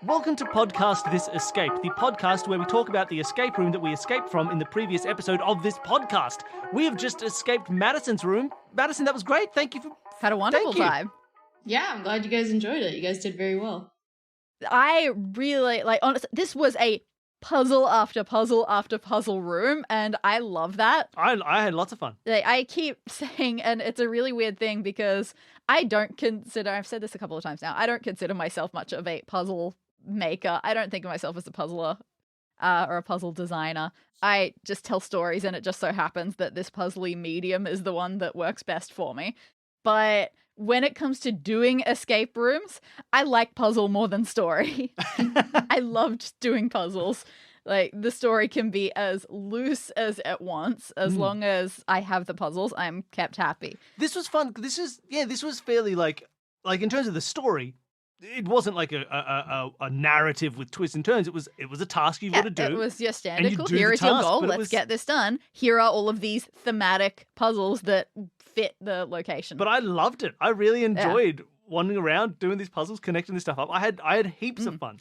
Welcome to Podcast This Escape, the podcast where we talk about the escape room that we escaped from in the previous episode of this podcast. We have just escaped Madison's room. Madison, that was great. Thank you. Had a wonderful time. Yeah, I'm glad you guys enjoyed it. You guys did very well. I really, honestly, this was a puzzle after puzzle after puzzle room, and I love that. I had lots of fun. I keep saying, and it's a really weird thing because I don't consider, I've said this a couple of times now, I don't consider myself much of a puzzle maker. I don't think of myself as a puzzler or a puzzle designer. I just tell stories, and it just so happens that this puzzly medium is the one that works best for me. But when it comes to doing escape rooms, I like puzzle more than story. I loved doing puzzles. Like, the story can be as loose as it wants. As long as I have the puzzles, I'm kept happy. This was fun. This was fairly like in terms of the story, it wasn't like a narrative with twists and turns. It was a task you've got to do. It was your standard, cool, here is your goal, let's get this done. Here are all of these thematic puzzles that fit the location. But I loved it. I really enjoyed wandering around, doing these puzzles, connecting this stuff up. I had heaps of fun.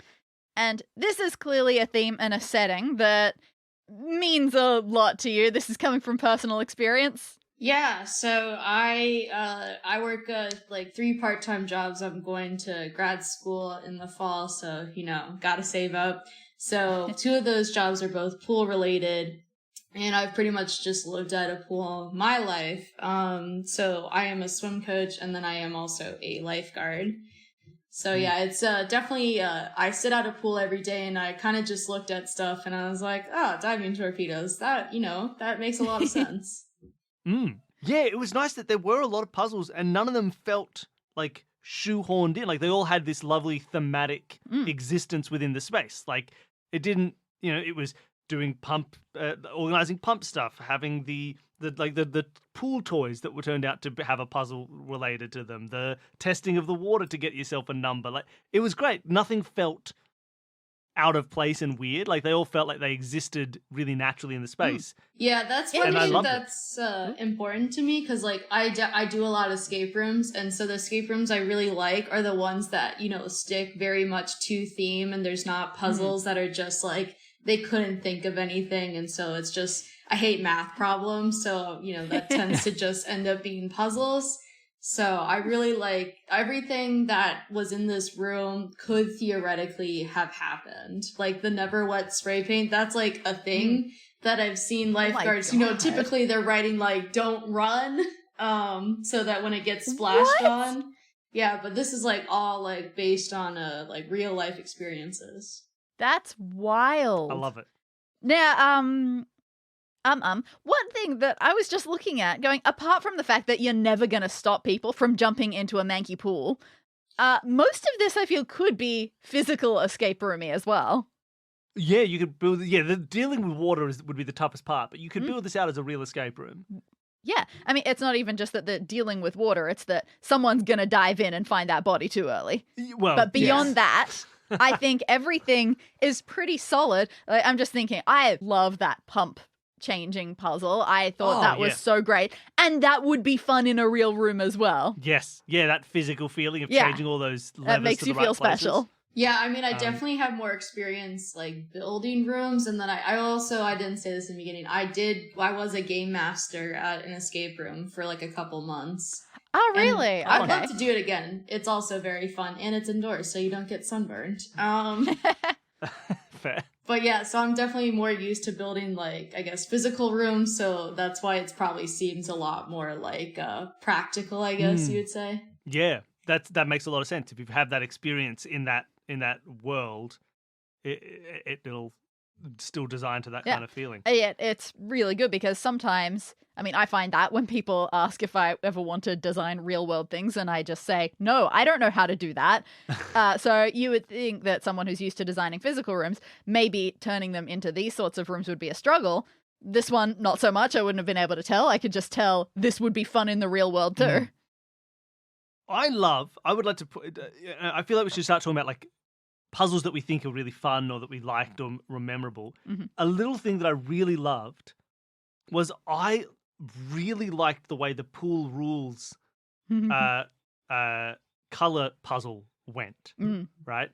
And this is clearly a theme and a setting that means a lot to you. This is coming from personal experience. Yeah, so I work like 3 part-time jobs. I'm going to grad school in the fall, so gotta save up. So 2 of those jobs are both pool related, and I've pretty much just lived at a pool my life. So I am a swim coach, and then I am also a lifeguard. So yeah, it's definitely, I sit at a pool every day, and I kind of just looked at stuff, and I was like, oh, diving torpedoes, that makes a lot of sense. Yeah, it was nice that there were a lot of puzzles, and none of them felt like shoehorned in. Like, they all had this lovely thematic existence within the space. Like, it didn't, it was doing organizing pump stuff, having the pool toys that were turned out to have a puzzle related to them, the testing of the water to get yourself a number. Like, it was great. Nothing felt out of place and weird. Like, they all felt like they existed really naturally in the space. Yeah, that's one thing that's important to me, because like I do a lot of escape rooms, and so the escape rooms I really like are the ones that stick very much to theme, and there's not puzzles that are just like they couldn't think of anything, and so it's just, I hate math problems, so that tends to just end up being puzzles. So I really like everything that was in this room could theoretically have happened. Like the never wet spray paint, that's like a thing that I've seen lifeguards, typically they're writing like, don't run, so that when it gets splashed on. Yeah, but this is like all like based on like real life experiences. That's wild. I love it. Now, one thing that I was just looking at, going, apart from the fact that you're never going to stop people from jumping into a manky pool, most of this I feel could be physical escape roomy as well. Yeah, you could build. Yeah, the dealing with water would be the toughest part, but you could build this out as a real escape room. Yeah, I mean, it's not even just that the dealing with water; it's that someone's going to dive in and find that body too early. Well, but beyond that, I think everything is pretty solid. Like, I'm just thinking, I love that pump changing puzzle. I thought that was so great, and that would be fun in a real room as well. Yes, yeah, that physical feeling of changing all those levers that makes to you the right feel places. special. Yeah, I mean, I definitely have more experience like building rooms, and then I didn't say this in the beginning, I was a game master at an escape room for like a couple months. Oh, really? I'd love to do it again. It's also very fun, and it's indoors, so you don't get sunburned. Fair. But yeah, so I'm definitely more used to building, like, I guess, physical rooms, so that's why it probably seems a lot more, like, practical, I guess you would say. Yeah, that makes a lot of sense. If you have that experience in that world, it'll still design to that kind of feeling. Yeah, it's really good because sometimes, I mean, I find that when people ask if I ever want to design real world things, and I just say, no, I don't know how to do that. So you would think that someone who's used to designing physical rooms, maybe turning them into these sorts of rooms would be a struggle. This one, not so much. I wouldn't have been able to tell. I could just tell this would be fun in the real world too. I would like to put, I feel like we should start talking about like puzzles that we think are really fun or that we liked or were memorable. A little thing that I really loved was I really liked the way the pool rules color puzzle went, right?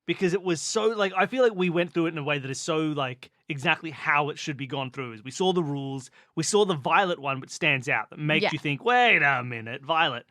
because it was so, like, I feel like we went through it in a way that is so, like, exactly how it should be gone through. Is we saw the rules, we saw the violet one, which stands out, that makes you think, wait a minute, violet.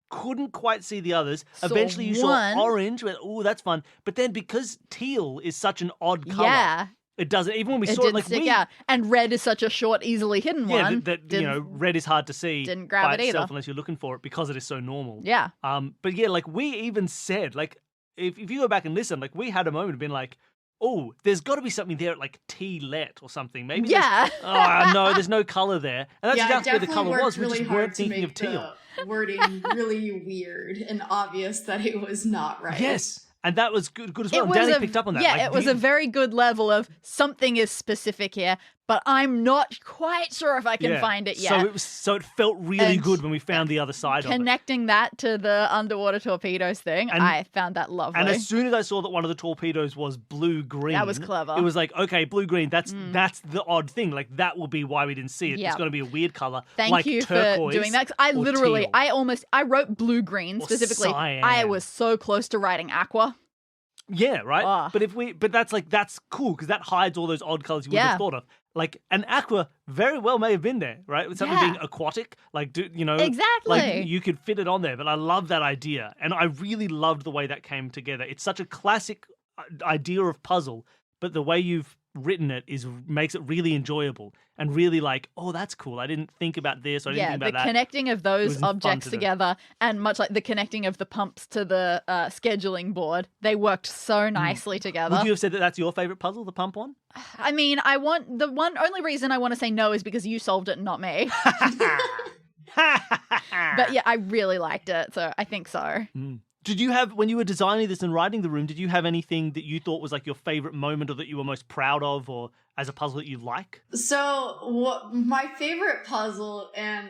Couldn't quite see the others. Eventually you saw orange, went, oh, that's fun. But then because teal is such an odd color, it doesn't, even when we saw it, like, stick out. And red is such a short, easily hidden one. That you know, red is hard to see didn't grab by it itself either. unless you're looking for it because it is so normal. Yeah. But yeah, like, we even said, like, if you go back and listen, like, we had a moment of being like, oh, there's got to be something there at, like, T-let or something. Maybe no, there's no color there. And that's exactly where the color was. We just weren't thinking of teal. Wording really weird and obvious that it was not right. Yes. And that was good as well. And Danny picked up on that. Yeah, like, it was a very good level of something is specific here, but I'm not quite sure if I can find it yet. So it felt really good when we found the other side of it. Connecting that to the underwater torpedoes thing, I found that lovely. And as soon as I saw that one of the torpedoes was blue-green... That was clever. It was like, okay, blue-green, that's the odd thing. Like, that will be why we didn't see it. It's going to be a weird color. Thank you for doing that. I literally, I wrote blue-green specifically. Cyan. I was so close to writing aqua. Yeah, right? But that's cool because that hides all those odd colors you would have thought of. Like, an aqua very well may have been there, right? With something being aquatic, like, exactly. Like, you could fit it on there. But I love that idea, and I really loved the way that came together. It's such a classic idea of puzzle, but the way you've written it makes it really enjoyable and really like, oh, that's cool. I didn't think about this. I didn't think about that. The connecting of those objects together, and much like the connecting of the pumps to the scheduling board, they worked so nicely together. Would you have said that that's your favorite puzzle, the pump one? I mean, only reason I want to say no is because you solved it and not me. But yeah, I really liked it, so I think so. Did you have, when you were designing this and writing the room, did you have anything that you thought was like your favorite moment or that you were most proud of, or as a puzzle that you like? So my favorite puzzle, and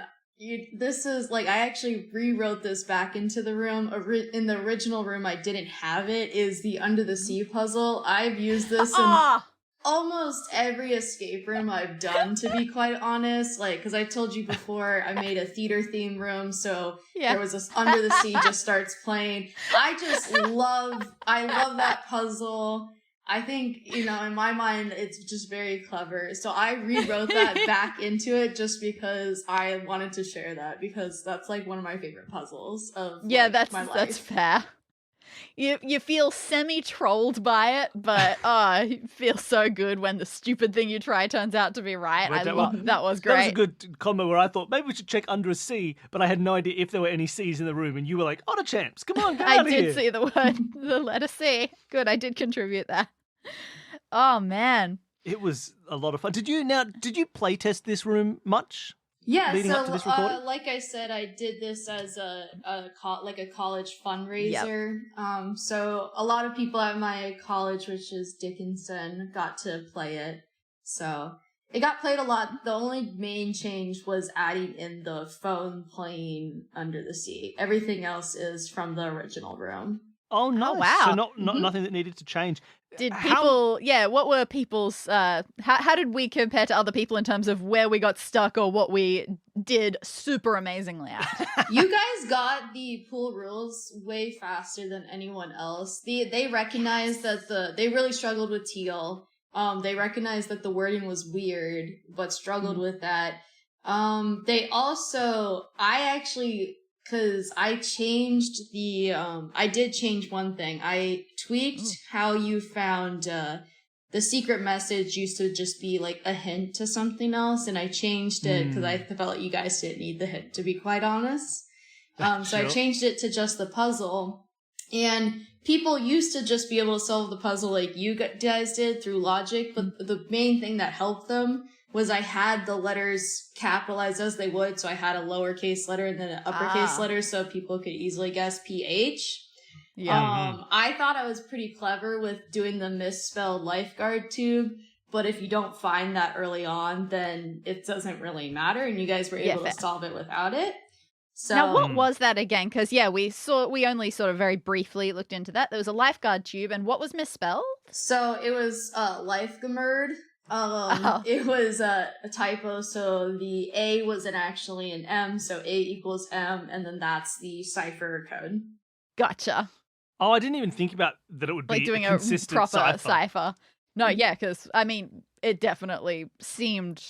this is like, I actually rewrote this back into the room. In the original room, I didn't have it, is the Under the Sea puzzle. I've used this in almost every escape room I've done, to be quite honest. Like, because I told you before, I made a theater theme room, so there was this Under the Sea just starts playing. I love that puzzle. I think, in my mind, it's just very clever. So I rewrote that back into it just because I wanted to share that, because that's like one of my favorite puzzles of my life. That's fair. You feel semi-trolled by it, but it feels so good when the stupid thing you try turns out to be right. That was great. That was a good comment where I thought, maybe we should check under a sea, but I had no idea if there were any C's in the room, and you were like, otter champs, come on, get out of here. I did see the letter C. Good, I did contribute there. Oh, man. It was a lot of fun. Did you play test this room much? Yeah, leading up to this recording? Like I said, I did this as a college fundraiser. Yep. So a lot of people at my college, which is Dickinson, got to play it. So it got played a lot. The only main change was adding in the phone playing Under the Sea. Everything else is from the original room. Oh, nice. Oh, wow. So nothing that needed to change. Did people, what were people's, how did we compare to other people in terms of where we got stuck or what we did super amazingly at? You guys got the pool rules way faster than anyone else. They recognized that they really struggled with teal. They recognized that the wording was weird, but struggled with that. They also, because I changed I did change one thing. I tweaked how you found, the secret message used to just be like a hint to something else, and I changed it because I felt like you guys didn't need the hint, to be quite honest. So I changed it to just the puzzle, and people used to just be able to solve the puzzle like you guys did through logic, but the main thing that helped them was I had the letters capitalized as they would, so I had a lowercase letter and then an uppercase letter so people could easily guess PH. Yeah. I thought I was pretty clever with doing the misspelled lifeguard tube, but if you don't find that early on, then it doesn't really matter, and you guys were able to solve it without it. So now, what was that again? Because we only sort of very briefly looked into that. There was a lifeguard tube, and what was misspelled? So it was lifeguard. It was a typo, so the A wasn't actually an M, so A equals M, and then that's the cipher code. Gotcha. Oh, I didn't even think about that it would be like doing a a consistent proper cipher. No, yeah, because I mean, it definitely seemed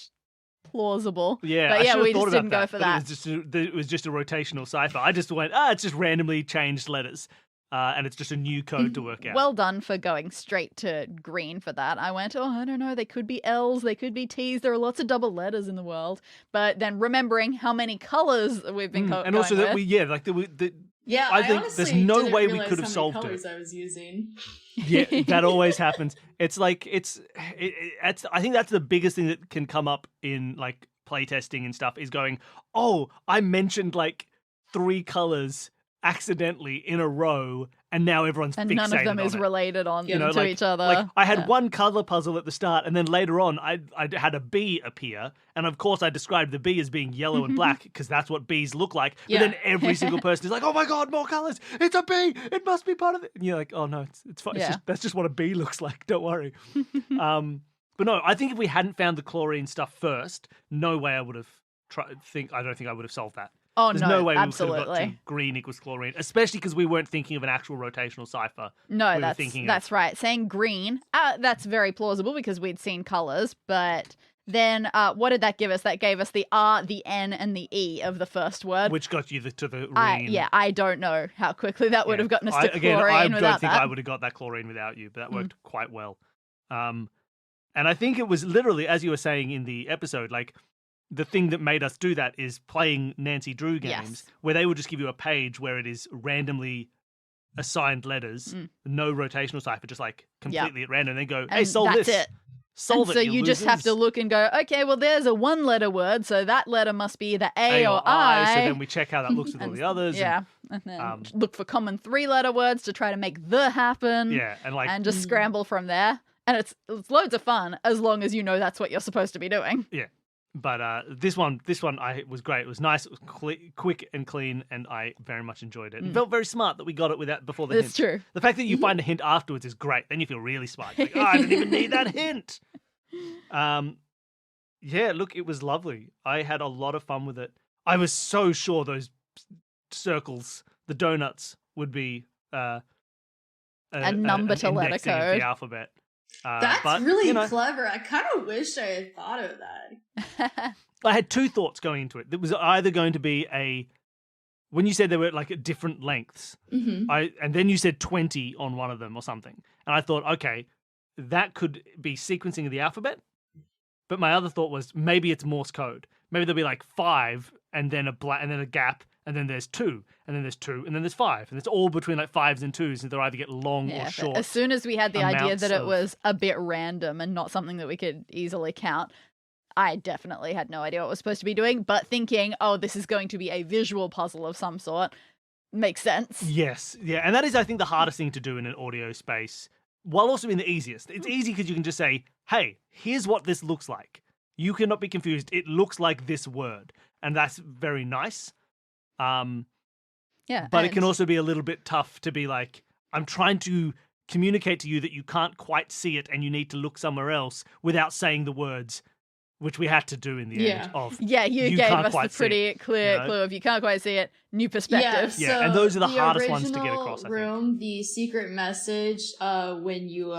plausible. Yeah, but I yeah, should have we thought just about didn't go for that. It was just a rotational cipher. I just went, it's just randomly changed letters, and it's just a new code to work out. Well done for going straight to green for that. I went, I don't know, they could be L's, they could be T's. There are lots of double letters in the world. But then remembering how many colors we've been and also that with. I think there's no way we could have solved it. I was using. Yeah, that always happens. It's like I think that's the biggest thing that can come up in like playtesting and stuff is going, oh, I mentioned like 3 colors accidentally in a row, and now everyone's and fixated none of them on is it. related on to each other. Like I had one color puzzle at the start, and then later on I had a bee appear, and of course I described the bee as being yellow and black because that's what bees look like. But then every single person is like, "Oh my god, more colors! It's a bee! It must be part of it." And you're like, "Oh no, it's fine. Yeah. That's just what a bee looks like. Don't worry." But no, I think if we hadn't found the chlorine stuff first, no way I would have I don't think I would have solved that. Oh, There's no way we could have got to green equals chlorine, especially because we weren't thinking of an actual rotational cipher. No, that's right. Saying green, that's very plausible because we'd seen colors. But then what did that give us? That gave us the R, the N, and the E of the first word. Which got you to the green. I don't know how quickly that would have gotten us to chlorine I without don't think that. I would have got that chlorine without you, but that worked quite well. And I think it was literally, as you were saying in the episode, like, the thing that made us do that is playing Nancy Drew games where they will just give you a page where it is randomly assigned letters, no rotational cipher, just like completely at random. And they go, hey, solve this. It. Solve it. So you just have to look and go, okay, well, there's a 1-letter word, so that letter must be either A or I. So then we check how that looks with all the others. Yeah. And then look for common 3-letter words to try to make the happen. Yeah. And just scramble from there. And it's loads of fun as long as you know that's what you're supposed to be doing. Yeah. But this one was great. It was nice. It was quick and clean, and I very much enjoyed it. It felt very smart that we got it without before the hint. It's true. The fact that you find a hint afterwards is great. Then you feel really smart. Like, I didn't even need that hint. Yeah, look, it was lovely. I had a lot of fun with it. I was so sure those circles, the donuts, would be a number to letter indexing of code. the alphabet. That's really clever. I kind of wish I had thought of that. I had 2 thoughts going into it. It was either going to be when you said they were like at different lengths, and then you said 20 on one of them or something. And I thought, okay, that could be sequencing of the alphabet. But my other thought was maybe it's Morse code. Maybe there'll be like 5 and then a gap, and then there's 2, and then there's 2, and then there's 5, and it's all between like 5s and 2s, and they'll either get long or short. As soon as we had the idea that it was a bit random and not something that we could easily count, I definitely had no idea what it was supposed to be doing, but thinking, oh, this is going to be a visual puzzle of some sort, makes sense. Yes, yeah, and that is, I think, the hardest thing to do in an audio space, while also being the easiest. It's easy because you can just say, hey, here's what this looks like. You cannot be confused. It looks like this word. And that's very nice. But it can also be a little bit tough to be like, I'm trying to communicate to you that you can't quite see it and you need to look somewhere else without saying the words, which we had to do in the end. You gave us the pretty clear clue of you can't quite see it, new perspective. Yeah, so and those are the hardest ones to get across, I think. The secret message when you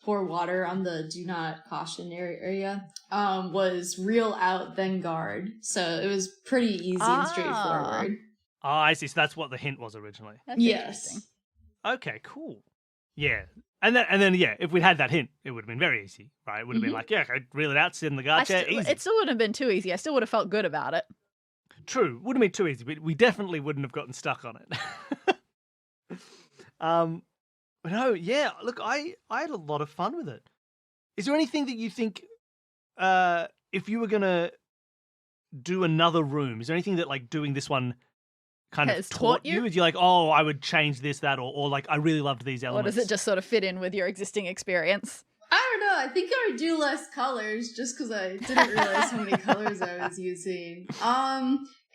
pour water on the do not caution area was reel out, then guard. So it was pretty easy and straightforward. Oh, I see. So that's what the hint was originally. That's interesting. Okay, cool. Yeah. And then, if we'd had that hint, it would have been very easy, right? It would have been like, I'd reel it out, sit in the guard chair, easy. It still wouldn't have been too easy. I still would have felt good about it. True. Wouldn't have been too easy, but we definitely wouldn't have gotten stuck on it. No, yeah, look, I had a lot of fun with it. Is there anything that you think, if you were going to do another room, is there anything that, like, doing this one kind of taught you? Is you like, oh, I would change this, that, or like, I really loved these elements? Or does it just sort of fit in with your existing experience? I don't know. I think I would do less colors just because I didn't realize how many colors I was using.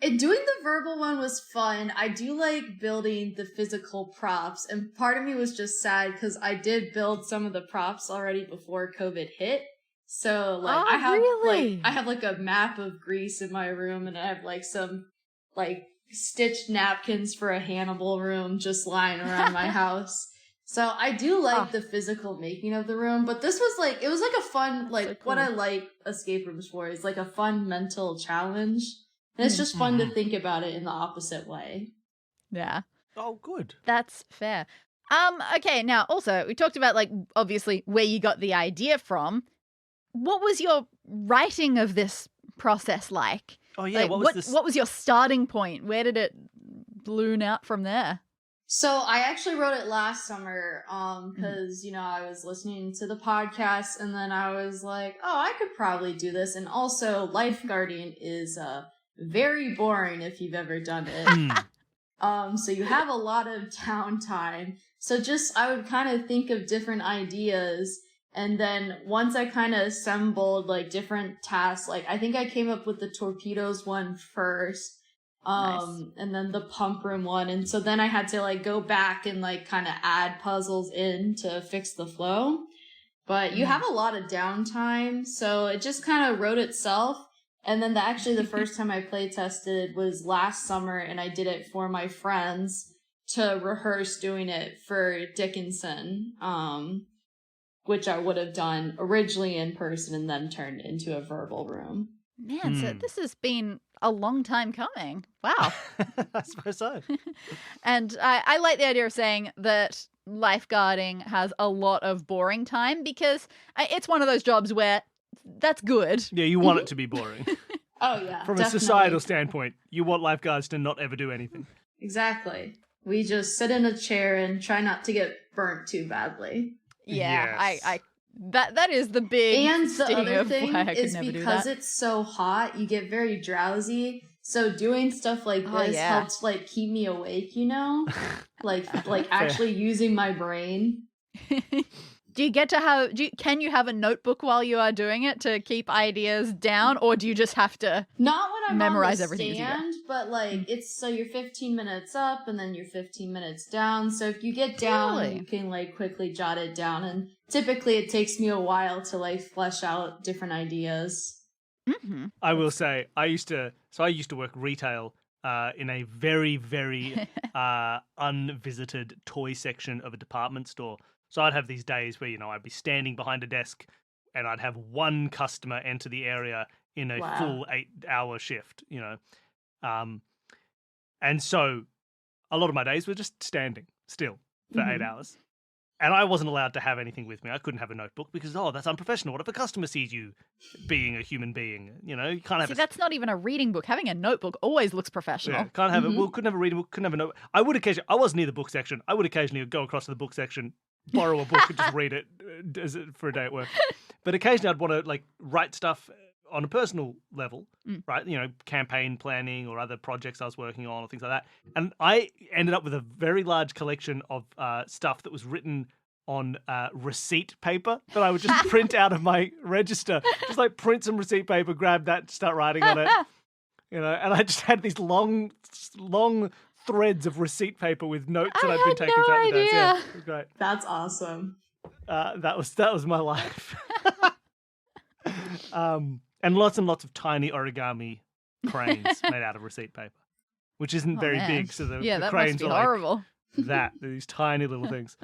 Doing the verbal one was fun. I do like building the physical props, and part of me was just sad because I did build some of the props already before COVID hit. So like I have like a map of Greece in my room, and I have like some like stitched napkins for a Hannibal room just lying around my house. So I do like the physical making of the room, but this was like, it was like a fun, like so cool. What I like escape rooms for is like a fun mental challenge. And it's just fun to think about it in the opposite way. Yeah. Oh, good. That's fair. Okay, now also we talked about like obviously where you got the idea from. What was your writing of this process like? Oh yeah, like, what was your starting point? Where did it balloon out from there? So I actually wrote it last summer because, you know, I was listening to the podcast and then I was like, oh, I could probably do this. And also lifeguarding is very boring if you've ever done it. So you have a lot of downtime. So just I would kind of think of different ideas. And then once I kind of assembled like different tasks, like I think I came up with the torpedoes one first. Nice. And then the pump room one. And so then I had to like go back and like kind of add puzzles in to fix the flow. But you have a lot of downtime. So it just kind of wrote itself. And then the first time I play tested was last summer and I did it for my friends to rehearse doing it for Dickinson, which I would have done originally in person and then turned into a verbal room. Man, so this has been a long time coming. Wow. I suppose so. And I like the idea of saying that lifeguarding has a lot of boring time because it's one of those jobs where that's good. Yeah, you want it to be boring. Oh, yeah. From a societal standpoint, you want lifeguards to not ever do anything. Exactly. We just sit in a chair and try not to get burnt too badly. Yeah, yes. That is the big and the sting other of thing why I could is never because do that. it's so hot, you get very drowsy. So doing stuff like this helps like keep me awake, you know, like actually using my brain. Do you get to have? Can you have a notebook while you are doing it to keep ideas down, or do you just have to not when I'm memorize on the everything? Stand, but like it's so you're 15 minutes up and then you're 15 minutes down. So if you get down, you can like quickly jot it down. And typically, it takes me a while to like flesh out different ideas. Mm-hmm. I will say, I used to work retail in a very, very unvisited toy section of a department store. So I'd have these days where, you know, I'd be standing behind a desk and I'd have one customer enter the area in a full 8-hour shift, you know. And so a lot of my days were just standing still for 8 hours. And I wasn't allowed to have anything with me. I couldn't have a notebook because, that's unprofessional. What if a customer sees you being a human being? You know, you can't have that's not even a reading book. Having a notebook always looks professional. Yeah, can't have it. Well, couldn't have a reading book, couldn't have a note. I was near the book section. I would occasionally go across to the book section, borrow a book and just read it for a day at work. But occasionally I'd want to like write stuff on a personal level, right? You know, campaign planning or other projects I was working on or things like that. And I ended up with a very large collection of stuff that was written on receipt paper that I would just print out of my register. Just like print some receipt paper, grab that, start writing on it. You know, and I just had these long threads of receipt paper with notes that I'd been taking throughout the day. Yeah, it was great. That's awesome. That was my life. And lots and lots of tiny origami cranes made out of receipt paper, which isn't very big. So the that cranes must be are horrible. Like these tiny little things.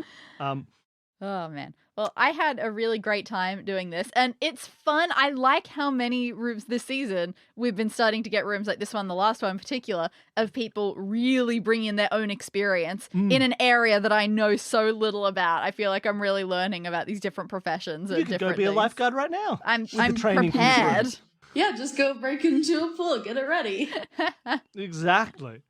Oh, man. Well, I had a really great time doing this, and it's fun. I like how many rooms this season we've been starting to get rooms like this one, the last one in particular, of people really bringing their own experience in an area that I know so little about. I feel like I'm really learning about these different professions. You could go be a lifeguard right now. I'm prepared. Yeah, just go break into a pool, get it ready. Exactly.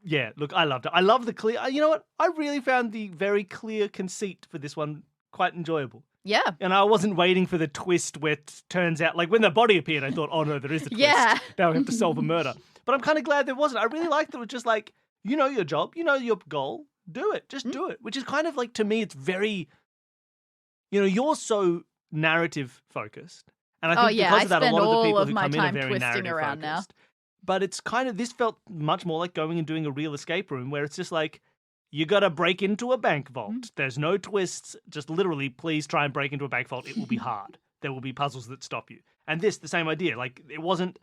Yeah, look, I loved it. I love the clear. You know what? I really found the very clear conceit for this one quite enjoyable. Yeah. And I wasn't waiting for the twist where it turns out, like when the body appeared, I thought, oh no, there is a twist. Yeah. Now we have to solve a murder. But I'm kind of glad there wasn't. I really liked that it was just like, you know your job, you know your goal, do it. Just do it. Which is kind of like, to me, it's very, you know, you're so narrative focused. And I think because of that, a lot of the people who come in are very narrative focused. Now. But it's kind of, this felt much more like going and doing a real escape room where it's just like, you got to break into a bank vault. There's no twists. Just literally, please try and break into a bank vault. It will be hard. There will be puzzles that stop you. And this, the same idea. Like, it wasn't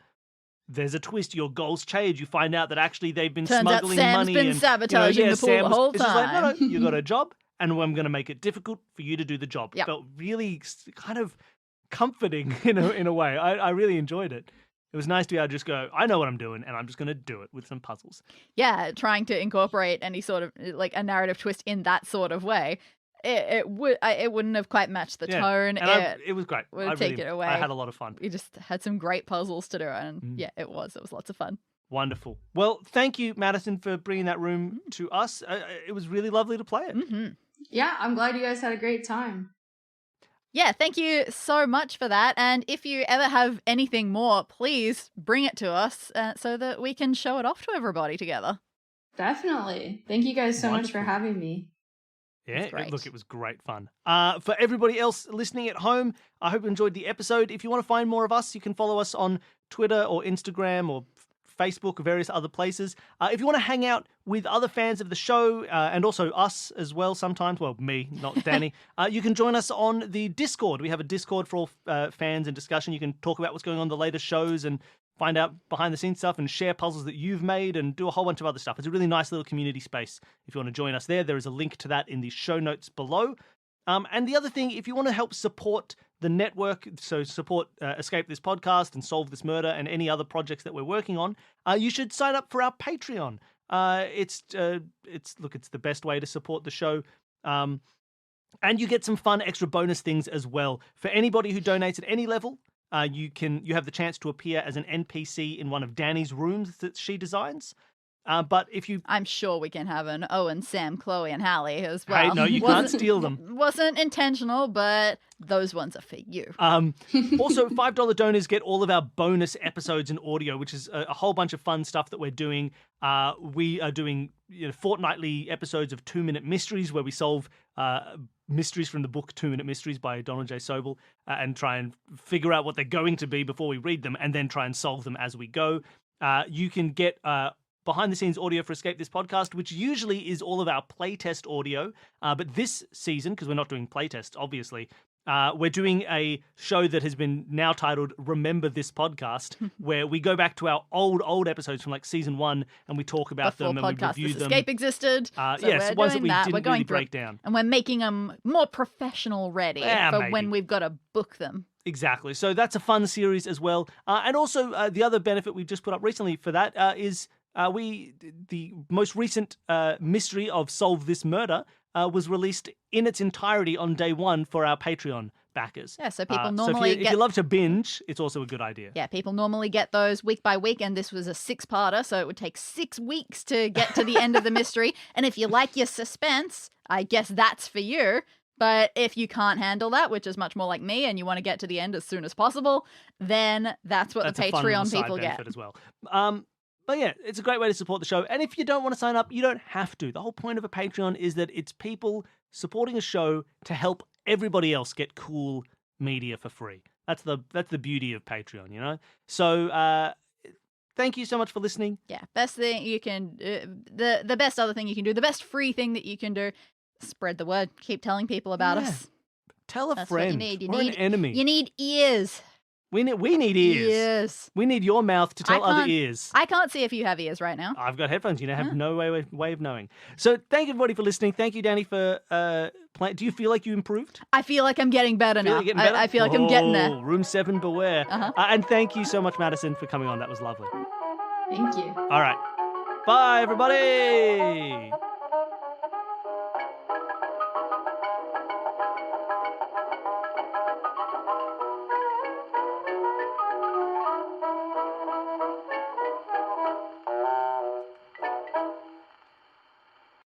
there's a twist, your goals change. You find out that actually they've been Turns smuggling out Sam's money. been sabotaging the pool the whole It's just like, time. no, you got a job, and I'm going to make it difficult for you to do the job. Yep. Felt really kind of comforting in a way. I really enjoyed it. It was nice to be able to just go, I know what I'm doing, and I'm just going to do it with some puzzles. Yeah, trying to incorporate any sort of like a narrative twist in that sort of way. It wouldn't have quite matched the tone. And it was great. Would have taken it away. I had a lot of fun. We just had some great puzzles to do, and yeah, it was lots of fun. Wonderful. Well, thank you, Madison, for bringing that room to us. It was really lovely to play it. Mm-hmm. Yeah, I'm glad you guys had a great time. Yeah, thank you so much for that. And if you ever have anything more, please bring it to us so that we can show it off to everybody together. Definitely. Thank you guys so much for having me. Yeah, look, it was great fun. For everybody else listening at home, I hope you enjoyed the episode. If you want to find more of us, you can follow us on Twitter or Instagram or Facebook or various other places. If you want to hang out with other fans of the show and also us as well sometimes, well, me, not Danny, you can join us on the Discord. We have a Discord for all fans and discussion. You can talk about what's going on in the latest shows and find out behind-the-scenes stuff and share puzzles that you've made and do a whole bunch of other stuff. It's a really nice little community space. If you want to join us there is a link to that in the show notes below. And the other thing, if you want to help support the network, so support Escape This Podcast and Solve This Murder and any other projects that we're working on, you should sign up for our Patreon. It's the best way to support the show. And you get some fun extra bonus things as well. For anybody who donates at any level, you have the chance to appear as an NPC in one of Danny's rooms that she designs. But if you... I'm sure we can have an Owen, Sam, Chloe, and Hallie as well. Hey, no, you can't steal them. Wasn't intentional, but those ones are for you. Also, $5 donors get all of our bonus episodes in audio, which is a whole bunch of fun stuff that we're doing. We are doing fortnightly episodes of 2-Minute Mysteries where we solve mysteries from the book 2-Minute Mysteries by Donald J. Sobel and try and figure out what they're going to be before we read them and then try and solve them as we go. You can get... behind-the-scenes audio for Escape This Podcast, which usually is all of our playtest audio. But this season, because we're not doing playtests, obviously, we're doing a show that has been now titled Remember This Podcast, where we go back to our old episodes from like season 1 and we talk about them and we review them. Escape existed. Yes, ones that we didn't really break down. And we're making them more professional ready for when we've got to book them. Exactly. So that's a fun series as well. And also the other benefit we've just put up recently for that is... the most recent mystery of Solve This Murder was released in its entirety on day 1 for our Patreon backers. Yeah, so people normally if you love to binge, it's also a good idea. Yeah, people normally get those week by week, and this was a 6-parter, so it would take 6 weeks to get to the end of the mystery. And if you like your suspense, I guess that's for you. But if you can't handle that, which is much more like me, and you want to get to the end as soon as possible, then that's what the Patreon people get as well. But yeah, it's a great way to support the show. And if you don't want to sign up, you don't have to. The whole point of a Patreon is that it's people supporting a show to help everybody else get cool media for free. That's the beauty of Patreon, you know? So thank you so much for listening. Yeah, best thing you can the best other thing you can do, the best free thing that you can do, spread the word. Keep telling people about us. Tell a That's friend. What you need. We're an enemy. You need ears. We need ears. Yes. We need your mouth to tell other ears. I can't see if you have ears right now. I've got headphones. You have no way of knowing. So thank you, everybody, for listening. Thank you, Danny, for playing. Do you feel like you improved? I feel like I'm getting better now. I feel like I'm getting there. Room 7, beware. And thank you so much, Madison, for coming on. That was lovely. Thank you. All right. Bye, everybody.